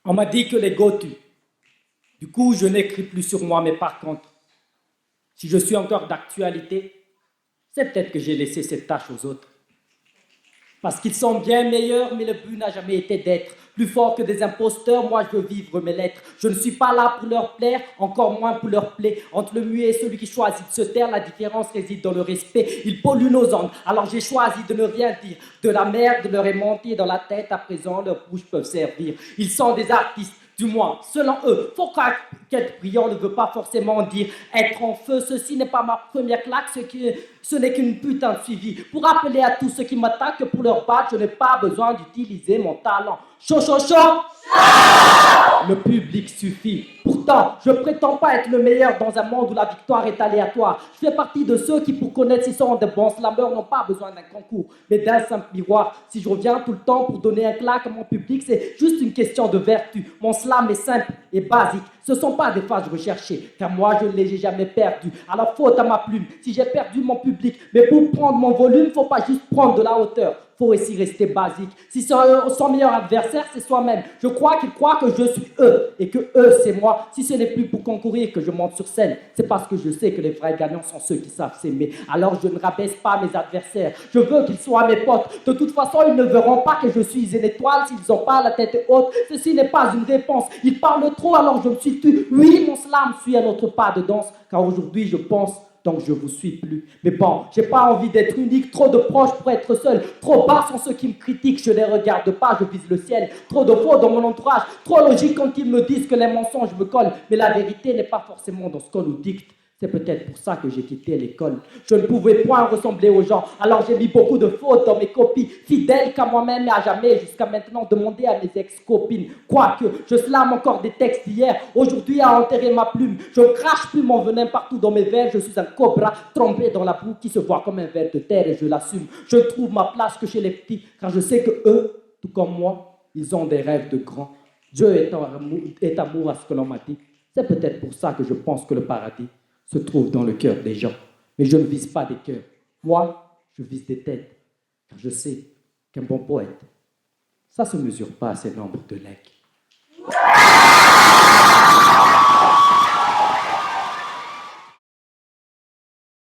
On m'a dit que l'ego tue. Du coup, je n'écris plus sur moi, mais par contre, si je suis encore d'actualité, c'est peut-être que j'ai laissé cette tâche aux autres. Parce qu'ils sont bien meilleurs, mais le but n'a jamais été d'être plus fort que des imposteurs. Moi, je veux vivre mes lettres. Je ne suis pas là pour leur plaire, encore moins pour leur plaire. Entre le muet et celui qui choisit de se taire, la différence réside dans le respect. Ils polluent nos ondes. Alors j'ai choisi de ne rien dire. De la merde leur est montée dans la tête. À présent, leurs bouches peuvent servir. Ils sont des artistes. Du moins, selon eux, faut qu'être brillant ne veut pas forcément dire être en feu. Ceci n'est pas ma première claque, ce n'est qu'une putain de suivi. Pour rappeler à tous ceux qui m'attaquent que pour leur battre, je n'ai pas besoin d'utiliser mon talent. Chaud, chaud, chaud. Le public suffit. Pourtant, je prétends pas être le meilleur dans un monde où la victoire est aléatoire. Je fais partie de ceux qui, pour connaître s'ils sont de bons slammeurs, n'ont pas besoin d'un concours, mais d'un simple miroir. Si je reviens tout le temps pour donner un claque à mon public, c'est juste une question de vertu. Mon slam est simple et basique. Ce ne sont pas des phases recherchées, car moi, je ne les ai jamais perdues. Alors, faute à ma plume, si j'ai perdu mon public, mais pour prendre mon volume, il ne faut pas juste prendre de la hauteur. Il faut aussi rester basique. Si son meilleur adversaire, c'est soi-même. Je crois qu'il croit que je suis eux et que eux, c'est moi. Si ce n'est plus pour concourir que je monte sur scène, c'est parce que je sais que les vrais gagnants sont ceux qui savent s'aimer. Alors je ne rabaisse pas mes adversaires. Je veux qu'ils soient mes potes. De toute façon, ils ne verront pas que je suis une étoile s'ils n'ont pas la tête haute. Ceci n'est pas une réponse. Ils parlent trop, alors je me suis tu. Oui, mon slam suit un autre pas de danse, car aujourd'hui, je pense donc je vous suis plus. Mais bon, j'ai pas envie d'être unique, trop de proches pour être seul, trop bas sont ceux qui me critiquent, je les regarde pas, je vise le ciel, trop de faux dans mon entourage, trop logique quand ils me disent que les mensonges me collent, mais la vérité n'est pas forcément dans ce qu'on nous dicte. C'est peut-être pour ça que j'ai quitté l'école. Je ne pouvais point ressembler aux gens, alors j'ai mis beaucoup de fautes dans mes copies, fidèle qu'à moi-même et à jamais, jusqu'à maintenant demander à mes ex-copines. Quoique, je slame encore des textes d'hier, aujourd'hui à enterrer ma plume. Je ne crache plus mon venin partout dans mes veines, je suis un cobra trempé dans la boue qui se voit comme un ver de terre et je l'assume. Je ne trouve ma place que chez les petits, car je sais que eux, tout comme moi, ils ont des rêves de grands. Dieu est amour à ce que l'on m'a dit. C'est peut-être pour ça que je pense que le paradis se trouve dans le cœur des gens. Mais je ne vise pas des cœurs. Moi, je vise des têtes. Car je sais qu'un bon poète, ça ne se mesure pas à ses nombres de legs.